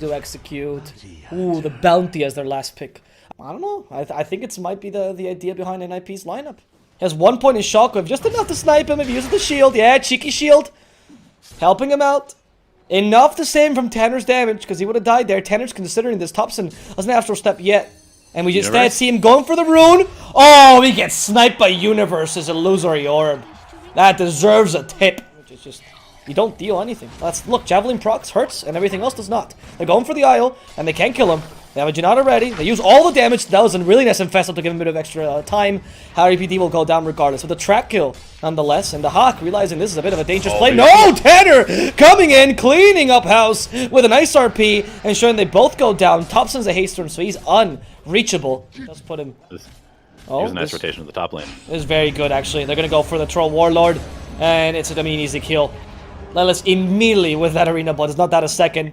to execute. Ooh, the bounty as their last pick. I don't know. I think it might be the idea behind NIP's lineup. He has 1 point in shockwave, just enough to snipe him if he uses the shield. Yeah, cheeky shield. Helping him out. Enough to save him from Tanner's damage, because he would have died there. Tanner's considering this. Thompson doesn't have to step yet. And we instead see him going for the rune. Oh, he gets sniped by Universe as a illusory orb. That deserves a tip. Which is just, you don't deal anything. Look, Javelin procs hurts, and everything else does not. They're going for the Isle, and they can't kill him. They have a Janata ready. They use all the damage. That was a really nice infestal to give him a bit of extra time. Harry PD will go down regardless. With a track kill, nonetheless. And the Hawk, realizing this is a bit of a dangerous play. No! Tanner coming in, cleaning up house with a nice RP, and showing they both go down. Thompson's a haste storm, so he's unreachable. Just put him... Oh, here's a nice rotation of the top lane. This is very good, actually. They're going to go for the Troll Warlord, and it's an easy kill. Lelis immediately with that Arena Blood. It's not that a second.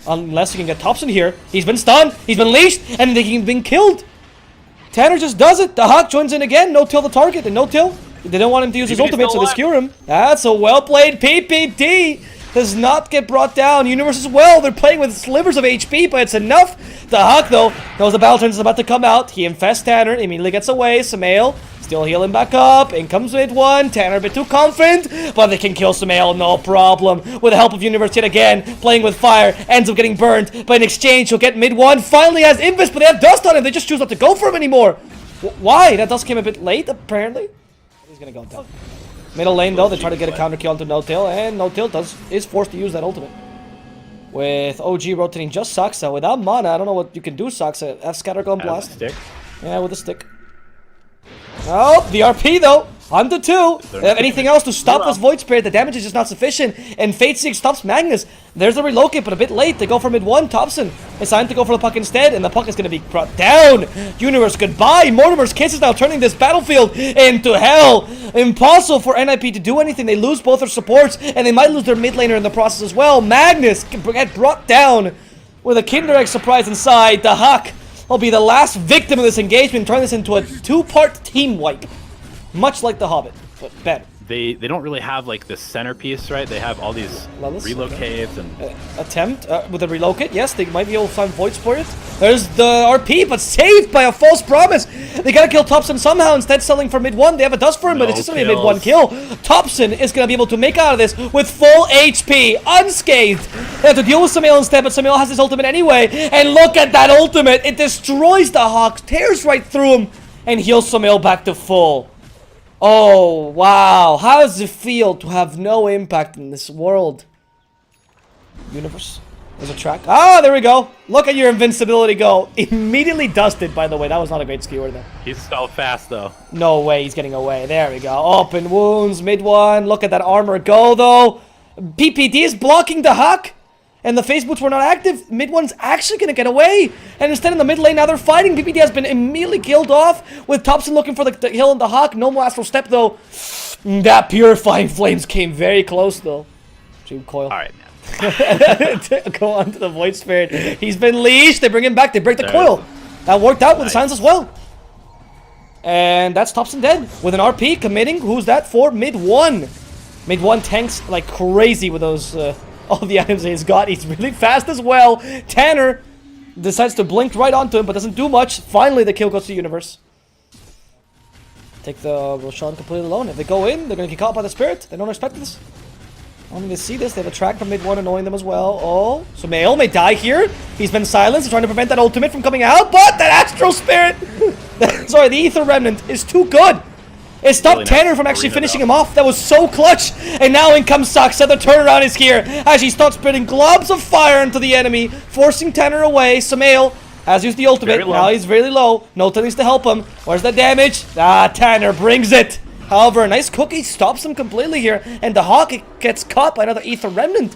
Unless you can get Thompson here. He's been stunned, he's been leashed, and he's been killed. Tanner just does it. The Hawk joins in again. No-till the target, and no-till. They don't want him to use his ultimate, so they skewer him. That's a well-played PPD. Does not get brought down. Universe as well. They're playing with slivers of HP, but it's enough. The Hawk, though, knows the battle turn is about to come out. He infests Tanner, immediately gets away. Sumail still healing back up. In comes mid one. Tanner a bit too confident, but they can kill Sumail, no problem. With the help of Universe yet again, playing with fire, ends up getting burned. But in exchange, he'll get mid one. Finally has Invis, but they have dust on him. They just choose not to go for him anymore. Why? That dust came a bit late, apparently. He's gonna go down. Middle lane, though, they try to get a counter kill onto no-till, and no-till is forced to use that ultimate. With OG rotating just Saksa. Without mana, I don't know what you can do, Saksa. F scatter, go and blast. Stick. Yeah, with a stick. Oh, the RP though. Onto 2. They have anything else to stop this Void Spirit? The damage is just not sufficient. And Fate Seek stops Magnus. There's the relocate, but a bit late. They go for mid 1. Thompson deciding to go for the puck instead, and the puck is going to be brought down. Universe, goodbye. Mortimer's Kiss is now turning this battlefield into hell. Impossible for NIP to do anything. They lose both their supports, and they might lose their mid laner in the process as well. Magnus can get brought down with a Kinder Egg surprise inside. The Hawk will be the last victim of this engagement, turning this into a 2-part team wipe. Much like the Hobbit, but better. They don't really have like this centerpiece, right? They have all these relocates and attempt with a relocate. Yes, they might be able to find Void Spirit. There's the RP, but saved by a false promise. They gotta kill Thompson somehow. Instead, selling for mid 1. They have a dust for him, but it's just gonna be a mid 1 kill. Thompson is gonna be able to make out of this with full HP, unscathed. They have to deal with Sumail instead, but Sumail has his ultimate anyway. And look at that ultimate! It destroys the Hawk, tears right through him, and heals Sumail back to full. Oh, wow. How does it feel to have no impact in this world? Universe. There's a track. Ah, there we go. Look at your invincibility go. Immediately dusted, by the way. That was not a great skewer there. He's so fast, though. No way he's getting away. There we go. Open wounds, mid 1. Look at that armor go, though. PPD is blocking the Hawk. And the face boots were not active. Mid 1's actually going to get away. And instead in the mid lane, now they're fighting. PPD has been immediately killed off. With Thompson looking for the hill and the Hawk. No more astral step, though. That Purifying Flames came very close, though. Dream Coil. Alright, man. Go on to the Void Spirit. He's been leashed. They bring him back. They break the coil. That worked out with the silence as well. And that's Thompson dead. With an RP committing. Who's that for? Mid 1. Mid 1 tanks like crazy with those... all the items he's got. He's really fast as well. Tanner decides to blink right onto him, but doesn't do much. Finally, the kill goes to Universe. Take the Roshan completely alone. If they go in, they're going to get caught by the Spirit. They don't expect this. Only they see this, they have a track from mid 1 annoying them as well. Oh, Sumail may die here. He's been silenced. He's trying to prevent that ultimate from coming out, but that Astral Spirit, sorry, the Ether Remnant is too good. It stopped Tanner from actually finishing him off. That was so clutch. And now in comes Saksa. The turnaround is here as he starts spitting globs of fire into the enemy, forcing Tanner away. Sumail has used the ultimate. Now he's really low. No-till needs to help him. Where's the damage? Ah, Tanner brings it. However, a nice cookie stops him completely here. And the Hawk gets caught by another Ether Remnant.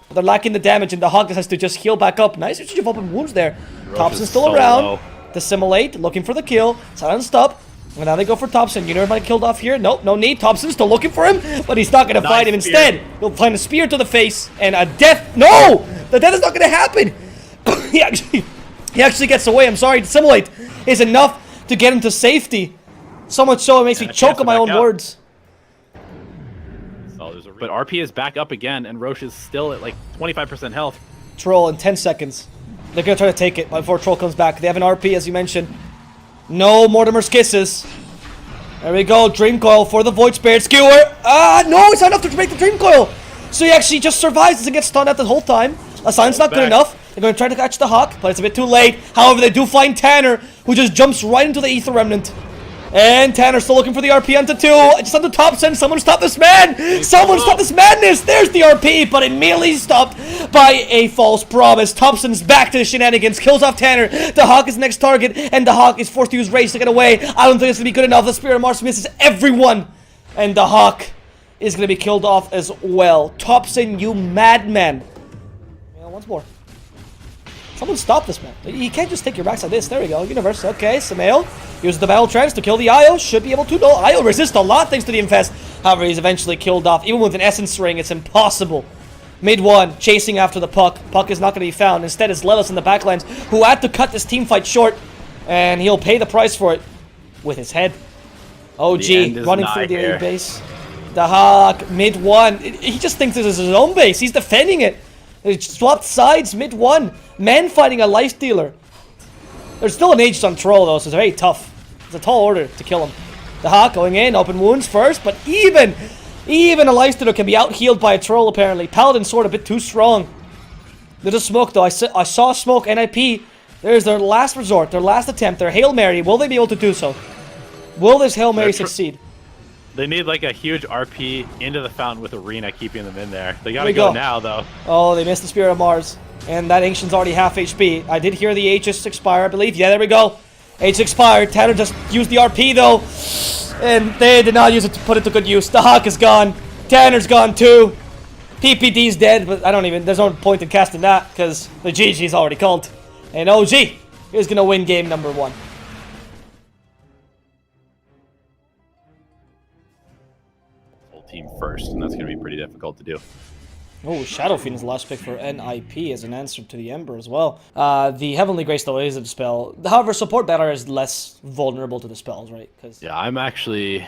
But they're lacking the damage, and the Hawk has to just heal back up. Nice exchange of open wounds there. Thompson's still around. Dissimulate, looking for the kill. Silence stop. And now they go for Thompson. Universe might killed off here. Nope, no need. Thompson's still looking for him, but he's not going to fight him. Instead, he'll find a spear to the face and a death. No! The death is not going to happen. he actually gets away. I'm sorry. Dissimulate is enough to get him to safety. So much so it makes me choke on my own words. But RP is back up again, and Roche is still at like 25% health. Troll in 10 seconds. They're gonna try to take it before Troll comes back. They have an RP, as you mentioned. No Mortimer's Kisses. There we go. Dream Coil for the Void Spirit Skewer. No, it's not enough to break the Dream Coil. So he actually just survives, doesn't get stunned at the whole time. Assign's not good enough. They're going to try to catch the Hawk, but it's a bit too late. However, they do find Tanner, who just jumps right into the Ether Remnant. And Tanner's still looking for the RP onto 2. Just on the top send. Someone stop this man! Someone stop this madness! There's the RP, but immediately stopped by a false promise. Thompson's back to the shenanigans, kills off Tanner. The Hawk is the next target, and the Hawk is forced to use Rage to get away. I don't think it's going to be good enough. The Spirit of Mars misses everyone. And the Hawk is going to be killed off as well. Thompson, you madman. Yeah, once more. Someone stop this man. You can't just take your backs like this. There we go. Universe. Okay, Sumail uses the Battle Trance to kill the Io. Should be able to. No, Io resists a lot thanks to the Infest. However, he's eventually killed off. Even with an Essence Ring, it's impossible. Mid 1, chasing after the Puck. Puck is not going to be found. Instead, it's Lelis in the backlines, who had to cut this team fight short. And he'll pay the price for it with his head. OG running through the enemy base. The Hawk, mid 1. He just thinks this is his own base. He's defending it. They swapped sides mid 1. Man fighting a life stealer. There's still an Aegis on Troll though, so it's very tough. It's a tall order to kill him. The Hawk going in, open wounds first, but even a life stealer can be out healed by a Troll apparently. Paladin sword a bit too strong. There's a smoke though. I saw smoke NIP. There's their last resort, their last attempt, their Hail Mary. Will they be able to do so? Will this Hail Mary succeed? They need like a huge RP into the fountain with Arena keeping them in there. They gotta go now though. Oh, they missed the Spirit of Mars. And that Ancient's already half HP. I did hear the Aegis expire, I believe. Yeah, there we go. Aegis expired. Tanner just used the RP though. And they did not use it to put it to good use. The Hawk is gone. Tanner's gone too. PPD's dead, but there's no point in casting that because the GG's already called. And OG is gonna win game number 1. Team first, and that's going to be pretty difficult to do. Oh, Shadow Fiend is the last pick for NIP as an answer to the Ember as well. The Heavenly Grace though is a dispel. However, support banner is less vulnerable to the spells, right? Yeah, I'm actually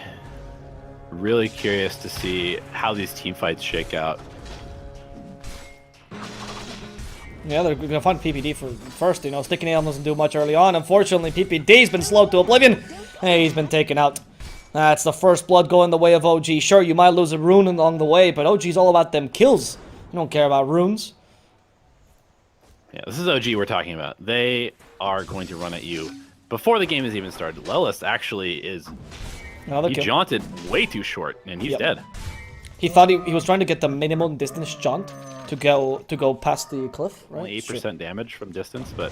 really curious to see how these team fights shake out. Yeah, they're going to find PPD for first. You know, Sticky Nail doesn't do much early on. Unfortunately, PPD's been slowed to oblivion. Hey, he's been taken out. That's the first blood going the way of OG. Sure, you might lose a rune along the way, but OG's all about them kills. You don't care about runes. Yeah, this is OG we're talking about. They are going to run at you before the game has even started. Lelis actually is... He jaunted way too short, and he's dead. He thought he was trying to get the minimum distance jaunt to go past the cliff, right? Only 8% damage from distance, but...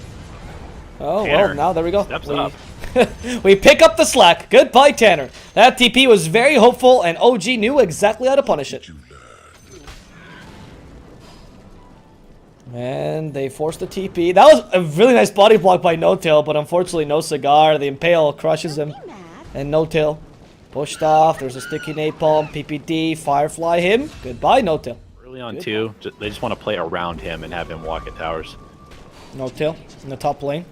Oh, Tanner, well, now there we go. Steps up. We pick up the slack. Goodbye, Tanner. That TP was very hopeful, and OG knew exactly how to punish it. And they forced the TP. That was a really nice body block by No-Tail, but unfortunately no cigar. The Impale crushes him. And No-Tail pushed off. There's a sticky napalm, PPD, Firefly him. Goodbye, No-Tail. Early on, too. They just want to play around him and have him walk at towers. No-Tail in the top lane.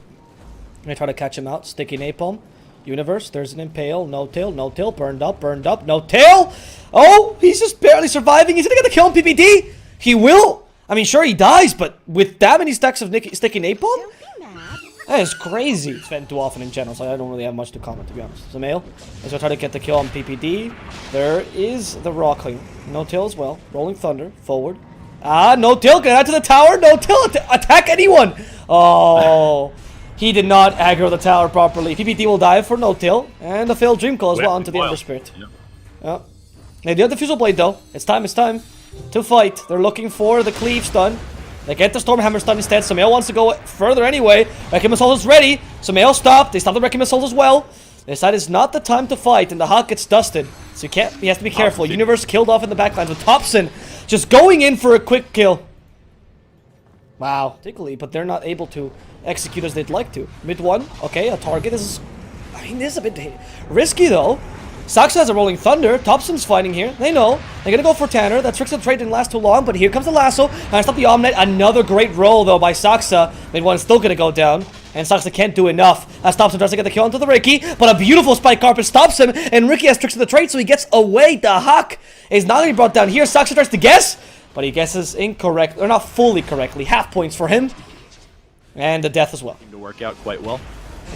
They try to catch him out. Sticky Napalm. Universe. There's an Impale. No-Tail. No-Tail. Burned up. Burned up. No-Tail. Oh, he's just barely surviving. He's gonna kill him, PPD. He will. I mean, sure, he dies, but with that many stacks of Sticky Napalm? That is crazy. It's fed too often in general, so I don't really have much to comment, to be honest. Sumail is gonna try to get the kill on PPD. There is the Rockling. No-Tail as well. Rolling Thunder. Forward. No-Tail. Get out to the tower. No-Tail. Attack anyone. Oh. He did not aggro the tower properly. PPD will die for No-Tail. And a failed Dream Call as well onto the Ember Spirit. Yeah. They do have the Fusel Blade though. It's time to fight. They're looking for the Cleave stun. They get the Stormhammer stun instead. Sumail wants to go further anyway. Wrecking Missile is ready. Sumail stopped. They stopped the Wrecking Missile as well. They decide it's not the time to fight, and the Hawk gets dusted. So he has to be careful. Universe killed off in the backlines with Thompson just going in for a quick kill. Wow. Particularly, but they're not able to execute as they'd like to. Mid 1, okay, a target. This is a bit risky though. Saxa has a Rolling Thunder. Thompson's fighting here. They know. They're gonna go for Tanner. That Tricks of Trade didn't last too long, but here comes the lasso. And stop the Omnet. Another great roll though by Saxa. Mid 1 is still gonna go down. And Saxa can't do enough. As Thompson tries to get the kill onto the Ricky, but a beautiful Spike Carpet stops him, and Ricky has Tricks of the Trade, so he gets away. The Hawk is not gonna be brought down here. Saxa tries to guess. But he guesses incorrect, or not fully correctly. Half points for him. And the death as well. Seemed to work out quite well.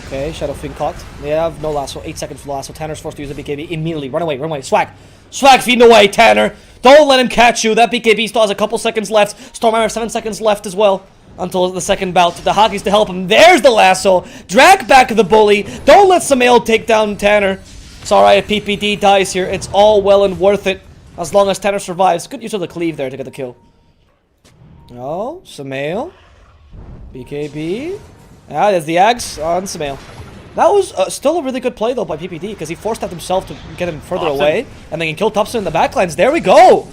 Okay, Shadow Fiend caught. They have no lasso. 8 seconds for lasso. Tanner's forced to use the BKB immediately. Run away, run away. Swag. Swag feeding away, Tanner. Don't let him catch you. That BKB still has a couple seconds left. Stormhammer 7 seconds left as well. Until the second bout. The Hockey's to help him. There's the lasso. Drag back the bully. Don't let Sumail take down Tanner. It's alright if PPD dies here. It's all well and worth it. As long as Tanner survives. Good use of the cleave there to get the kill. Oh, Sumail. BKB. Ah, there's the Ags on Sumail. That was still a really good play though by PPD because he forced out himself to get him further away. And they can kill Thompson in the backlines. There we go.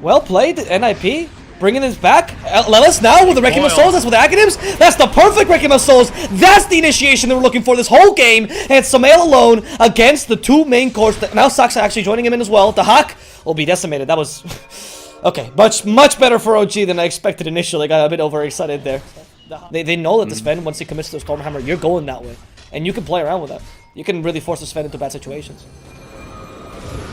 Well played, NIP. Bringing this back. Lelis now with the Wrecking of Souls. That's with the Acronyms. That's the perfect Wrecking of Souls. That's the initiation they were looking for this whole game. And it's Sumail alone against the two main cores. Now Saksa actually joining him in as well. The Hawk will be decimated. That was... okay, much better for OG than I expected initially. Got a bit overexcited there. They know that the Sven, once he commits to the Stormhammer, you're going that way. And you can play around with that. You can really force the Sven into bad situations.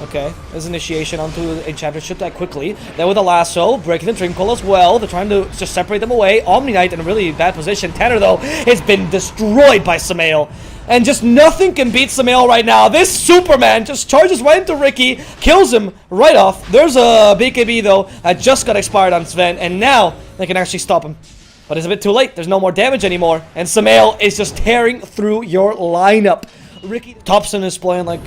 Okay, there's initiation onto Enchantress. Should die quickly. Then with a lasso, breaking the Dream Coil as well. They're trying to just separate them away. Omni Knight in a really bad position. Tanner, though, has been destroyed by Sumail. And just nothing can beat Sumail right now. This Superman just charges right into Ricky, kills him right off. There's a BKB, though, that just got expired on Sven. And now they can actually stop him. But it's a bit too late. There's no more damage anymore. And Sumail is just tearing through your lineup. Ricky Thompson is playing like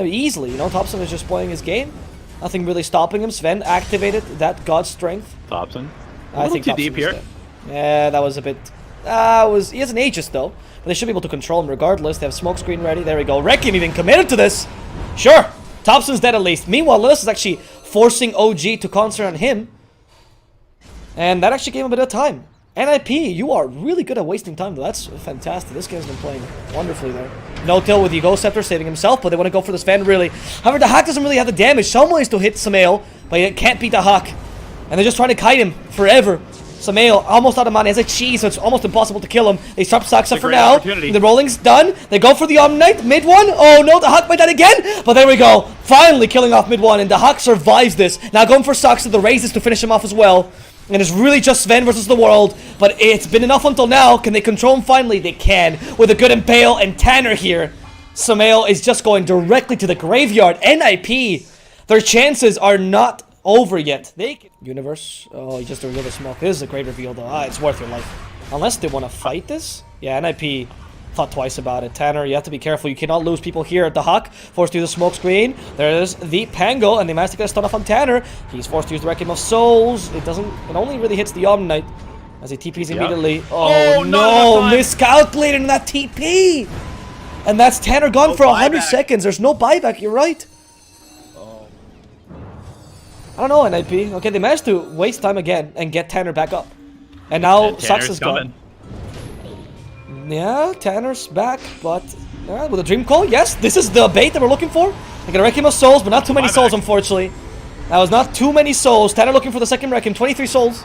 easily, you know. Thompson is just playing his game. Nothing really stopping him. Sven activated that God Strength. Thompson. I think too deep here. Yeah, that was a bit. He has an Aegis though, but they should be able to control him regardless. They have smoke screen ready. There we go. Requiem even committed to this. Sure, Thompson's dead at least. Meanwhile, Lilith is actually forcing OG to concert on him, and that actually gave him a bit of time. NIP, you are really good at wasting time though. That's fantastic. This game's been playing wonderfully there. No till with the Ghost Scepter saving himself, but they want to go for this Sven really. However, the Hawk doesn't really have the damage. Some ways to hit Sumail, but it can't beat the Hawk. And they're just trying to kite him forever. Sumail almost out of mana. He has a cheese, so it's almost impossible to kill him. They stop Saksa for now. The rolling's done. They go for the Omnight. Mid one. Oh no, the Hawk might die again. But there we go. Finally killing off mid one, and the Hawk survives this. Now going for Saksa, the raises to finish him off as well. And it's really just Sven versus the world, but it's been enough until now. Can they control him finally? They can, with a good Impale and Tanner here. Sumail is just going directly to the graveyard. NIP, their chances are not over yet. They can... Universe, oh, he just revealed the smoke. This is a great reveal though. It's worth your life. Unless they want to fight this. Yeah, NIP thought twice about it. Tanner, you have to be careful. You cannot lose people here at the Hawk. Forced to use the smoke screen. There's the Pango, and they managed to get a stun off on Tanner. He's forced to use the Requiem of Souls. It only really hits the Omnight as he TPs immediately. Oh no, miscalculated in that TP. And that's Tanner gone for 100 seconds. There's no buyback, you're right. I don't know, NIP. Okay, they managed to waste time again and get Tanner back up. And now Saksa's gone. Yeah, Tanner's back, but with a Dream Call, yes, this is the bait that we're looking for. They got a Requiem of Souls, but not too many souls, unfortunately. That was not too many souls. Tanner looking for the second Requiem, 23 souls.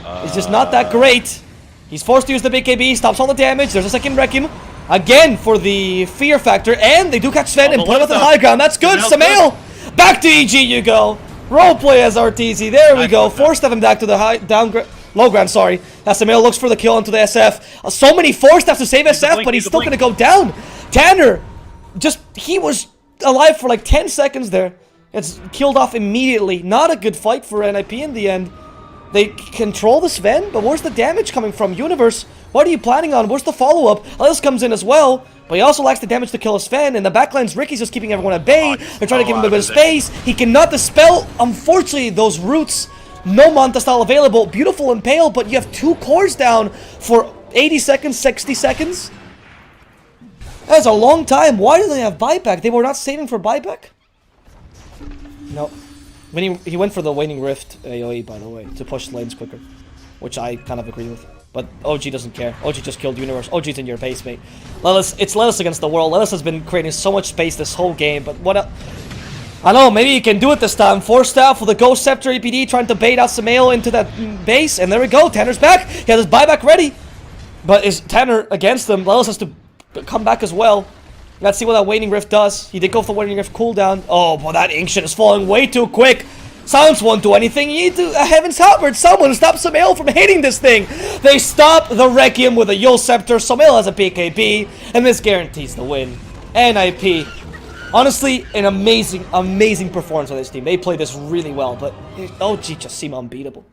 It's just not that great. He's forced to use the BKB, stops all the damage. There's a second Requiem. Again for the fear factor, and they do catch Sven and put him at the high ground. That's good, Sumail! Back to EG you go. Roleplay as RTZ, there we go. Forced him back to the low ground, sorry. As Sumail looks for the kill onto the SF. So many forced to save SF, but he's still gonna go down. Tanner, he was alive for like 10 seconds there. It's killed off immediately. Not a good fight for NIP in the end. They control the Sven, but where's the damage coming from? Universe, what are you planning on? Where's the follow-up? Alice comes in as well, but he also lacks the damage to kill a Sven. In the backlines, Ricky's just keeping everyone at bay. They're trying to give him a bit of space. He cannot dispel, unfortunately, those roots. No Manta style available. Beautiful Impale, but you have 2 cores down for 80 seconds, 60 seconds. That's a long time. Why do they have buyback? They were not saving for buyback? No. When he went for the Waning Rift AoE, by the way, to push lanes quicker, which I kind of agree with. But OG doesn't care. OG just killed Universe. OG's in your base, mate. It's Lelis against the world. Lelis has been creating so much space this whole game, but what I don't know, maybe you can do it this time. 4 staff with a Ghost Scepter EPD trying to bait out Sumail into that base, and there we go. Tanner's back. He has his buyback ready. But is Tanner against them? Lelis has to come back as well. Let's see what that Waning Rift does. He did go for the Waning Rift cooldown. Oh, boy, that Ancient is falling way too quick. Silence won't do anything. You need to, heavens Halberd, someone stop Sumail from hitting this thing. They stop the Requiem with a Yule Scepter. Sumail has a PKB, and this guarantees the win. NIP. Honestly, an amazing performance by this team. They played this really well, but OG just seem unbeatable.